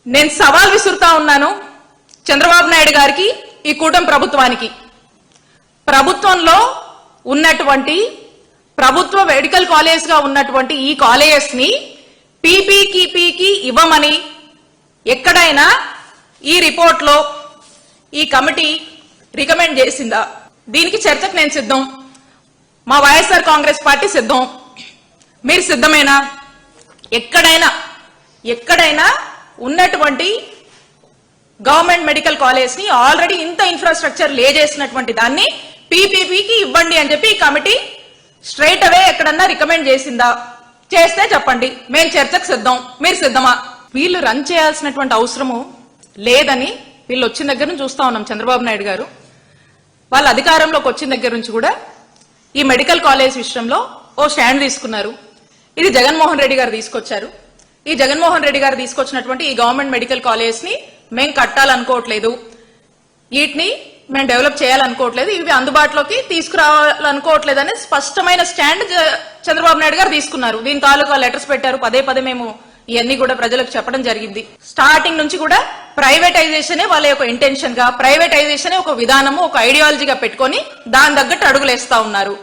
నేను సవాల్ విసురుతా ఉన్నాను చంద్రబాబు నాయుడు గారికి, ఈ కూటమి ప్రభుత్వానికి. ప్రభుత్వంలో ఉన్నటువంటి ప్రభుత్వ మెడికల్ కాలేజ్ గా ఉన్నటువంటి ఈ కాలేజెస్ ని పీపీకి ఇవ్వమని ఎక్కడైనా ఈ రిపోర్ట్ లో ఈ కమిటీ రికమెండ్ చేసిందా? దీనికి చర్చకు నేను సిద్ధం, మా వైఎస్ఆర్ కాంగ్రెస్ పార్టీ సిద్ధం. మీరు సిద్ధమేనా? ఎక్కడైనా ఉన్నటువంటి గవర్నమెంట్ మెడికల్ కాలేజ్ ని ఆల్రెడీ ఇంత ఇన్ఫ్రాస్ట్రక్చర్ లే చేసినటువంటి దాన్ని పీపీకి ఇవ్వండి అని చెప్పి ఈ కమిటీ స్ట్రైట్ అవే ఎక్కడన్నా రికమెండ్ చేసిందా? చేస్తే చెప్పండి, మేము చర్చకు సిద్ధం. మీరు సిద్ధమా? వీళ్ళు రన్ చేయాల్సినటువంటి అవసరము లేదని వీళ్ళు వచ్చిన దగ్గర నుంచి చూస్తా ఉన్నాం. చంద్రబాబు నాయుడు గారు వాళ్ళ అధికారంలోకి వచ్చిన దగ్గర నుంచి కూడా ఈ మెడికల్ కాలేజ్ విషయంలో ఓ స్టాండ్ తీసుకున్నారు. ఇది జగన్మోహన్ రెడ్డి గారు తీసుకొచ్చారు. ఈ జగన్మోహన్ రెడ్డి గారు తీసుకొచ్చినటువంటి ఈ గవర్నమెంట్ మెడికల్ కాలేజ్ ని మేము కట్టాలనుకోవట్లేదు, వీటిని మేము డెవలప్ చేయాలనుకోవట్లేదు, ఇవి అందుబాటులోకి తీసుకురావాలనుకోవట్లేదు అనే స్పష్టమైన స్టాండ్ చంద్రబాబు నాయుడు గారు తీసుకున్నారు. దీని తాలూకా లెటర్స్ పెట్టారు. పదే మేము ఇవన్నీ కూడా ప్రజలకు చెప్పడం జరిగింది. స్టార్టింగ్ నుంచి కూడా ప్రైవేటైజేషనే వాళ్ళ యొక్క ఇంటెన్షన్ గా, ప్రైవేటైజేషనే ఒక విధానము, ఒక ఐడియాలజీగా పెట్టుకొని దాని తగ్గట్టు అడుగులేస్తా ఉన్నారు.